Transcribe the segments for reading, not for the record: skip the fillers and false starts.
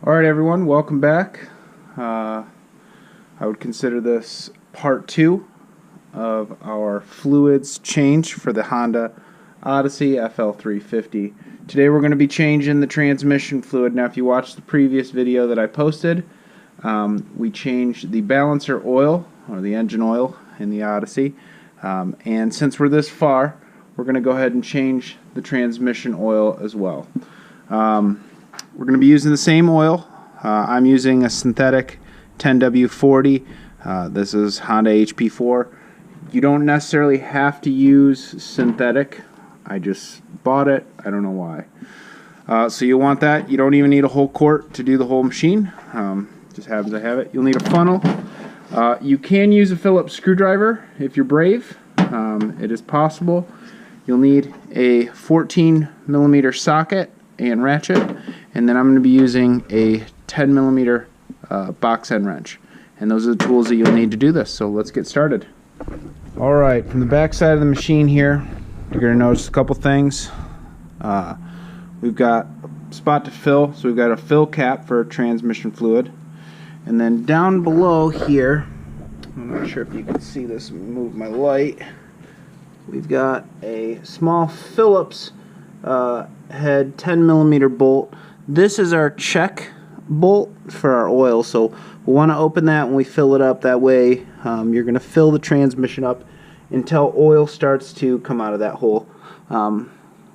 Alright everyone, welcome back. I would consider this part 2 of our fluids change for the Honda Odyssey FL350. Today we're going to be changing the transmission fluid. Now if you watched the previous video that I posted, we changed the balancer oil, or the engine oil, in the Odyssey. And since we're this far, we're going to go ahead and change the transmission oil as well. We're going to be using the same oil. I'm using a synthetic 10W40. This is Honda HP4. You don't necessarily have to use synthetic. I just bought it. I don't know why. So you'll want that. You don't even need a whole quart to do the whole machine. Just happens I have it. You'll need a funnel. You can use a Phillips screwdriver if you're brave. It is possible. You'll need a 14mm socket and ratchet, and then I'm going to be using a 10mm box end wrench, and those are the tools that you'll need to do this. So let's get started. Alright, from the back side of the machine here, you're going to notice a couple things. We've got a spot to fill, so we've got a fill cap for transmission fluid, and then down below here, I'm not sure if you can see this, move my light, we've got a small Phillips head 10mm bolt. This is our check bolt for our oil, so we want to open that when we fill it up. That way you're going to fill the transmission up until oil starts to come out of that hole.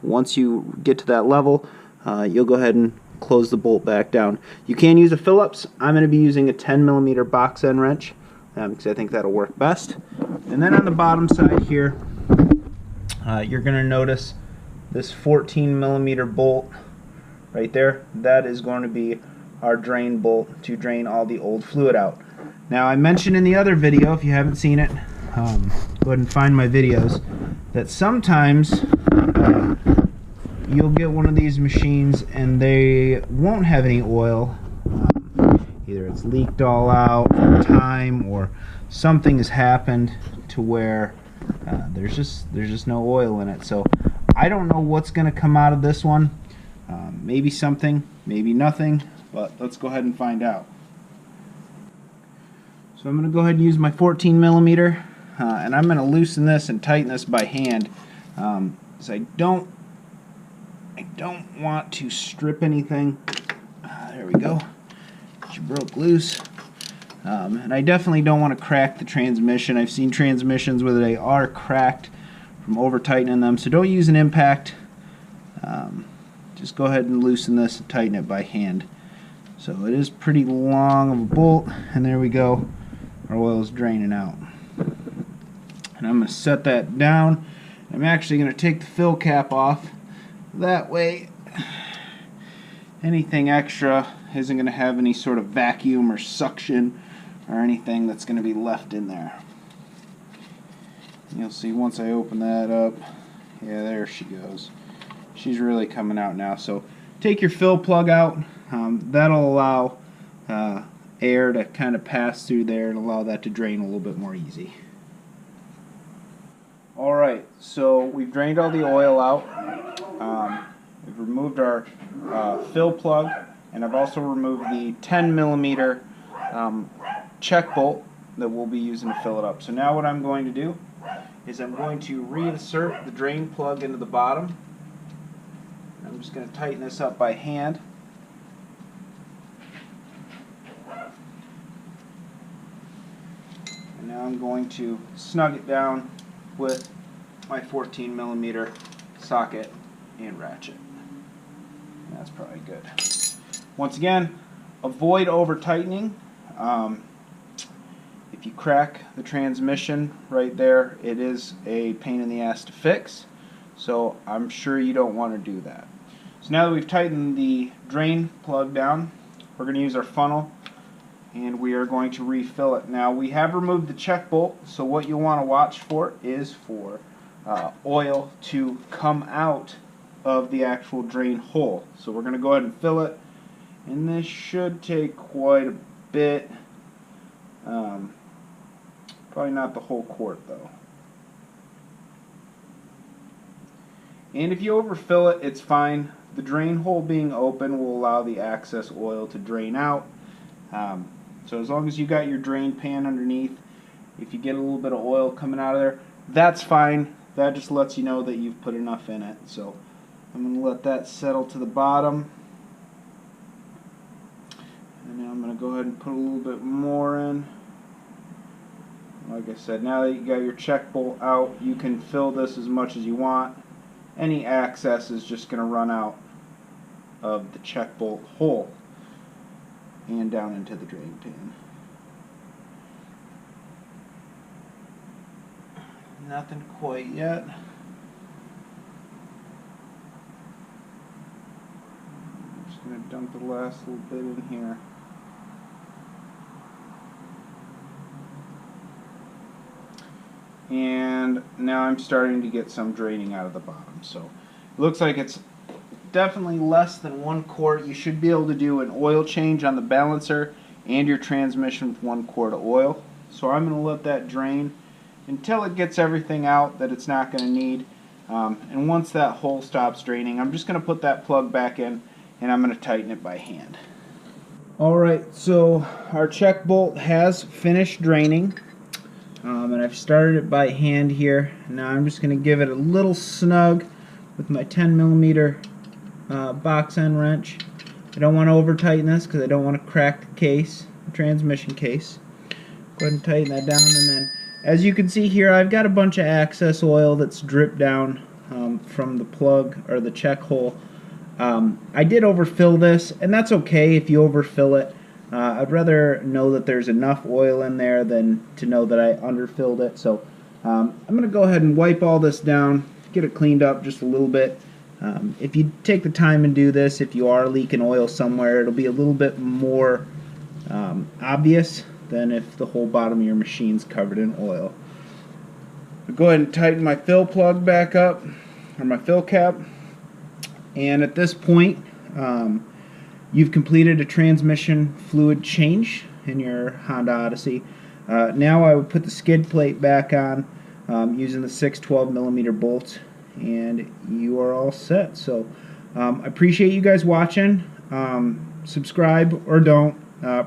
Once you get to that level, you'll go ahead and close the bolt back down. You can use a Phillips. I'm going to be using a 10mm box end wrench because I think that'll work best. And then on the bottom side here, you're going to notice this 14mm bolt right there. That is going to be our drain bolt to drain all the old fluid out. Now I mentioned in the other video, if you haven't seen it, go ahead and find my videos, that sometimes you'll get one of these machines and they won't have any oil. Either it's leaked all out from time, or something has happened to where there's just no oil in it. So I don't know what's going to come out of this one. Maybe something, maybe nothing, but let's go ahead and find out. So I'm going to go ahead and use my 14mm, and I'm going to loosen this and tighten this by hand, because I don't want to strip anything. There we go. She broke loose. And I definitely don't want to crack the transmission. I've seen transmissions where they are cracked from over tightening them, so don't use an impact. Just go ahead and loosen this and tighten it by hand. So it is pretty long of a bolt, and there we go. Our oil is draining out. And I'm going to set that down. I'm actually going to take the fill cap off. That way anything extra isn't going to have any sort of vacuum or suction or anything that's going to be left in there. You'll see once I open that up, yeah, there she goes. She's really coming out now. So take your fill plug out. That'll allow air to kind of pass through there and allow that to drain a little bit more easy. Alright, so we've drained all the oil out. We've removed our fill plug, and I've also removed the 10mm check bolt that we'll be using to fill it up. So now what I'm going to do is I'm going to reinsert the drain plug into the bottom. I'm just going to tighten this up by hand. And now I'm going to snug it down with my 14mm socket and ratchet. And that's probably good. Once again, avoid over tightening. If you crack the transmission right there, it is a pain in the ass to fix. So I'm sure you don't want to do that. So now that we've tightened the drain plug down, we're going to use our funnel and we are going to refill it. Now we have removed the check bolt, so what you'll want to watch for is for oil to come out of the actual drain hole. So we're going to go ahead and fill it, and this should take quite a bit. Probably not the whole quart though. And if you overfill it, it's fine. The drain hole being open will allow the excess oil to drain out. So as long as you got your drain pan underneath, if you get a little bit of oil coming out of there, that's fine. That just lets you know that you've put enough in it. So I'm going to let that settle to the bottom. And now I'm going to go ahead and put a little bit more in. Like I said, now that you got your check bolt out, you can fill this as much as you want. Any excess is just going to run out of the check bolt hole and down into the drain pan. Nothing quite yet. I'm just going to dump the last little bit in here. And now I'm starting to get some draining out of the bottom. So it looks like it's definitely less than 1 quart. You should be able to do an oil change on the balancer and your transmission with 1 quart of oil. So I'm going to let that drain until it gets everything out that it's not going to need. And once that hole stops draining, I'm just going to put that plug back in and I'm going to tighten it by hand. Alright, so our check bolt has finished draining. And I've started it by hand here. Now I'm just going to give it a little snug with my 10mm box end wrench. I don't want to over tighten this because I don't want to crack the case, the transmission case. Go ahead and tighten that down, and then as you can see here, I've got a bunch of excess oil that's dripped down from the plug or the check hole. I did overfill this, and that's okay if you overfill it. I'd rather know that there's enough oil in there than to know that I underfilled it. So I'm going to go ahead and wipe all this down, get it cleaned up just a little bit. If you take the time and do this, if you are leaking oil somewhere, it'll be a little bit more obvious than if the whole bottom of your machine's covered in oil. I'll go ahead and tighten my fill plug back up, or my fill cap. And at this point, you've completed a transmission fluid change in your Honda Odyssey. Now I would put the skid plate back on using the 6 12mm bolts, and you are all set. So I appreciate you guys watching. Subscribe or don't.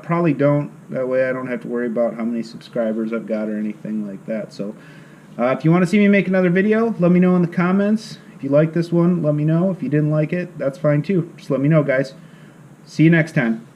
Probably don't. That way I don't have to worry about how many subscribers I've got or anything like that. So if you want to see me make another video, let me know in the comments. If you like this one, let me know. If you didn't like it, that's fine too. Just let me know, guys. See you next time.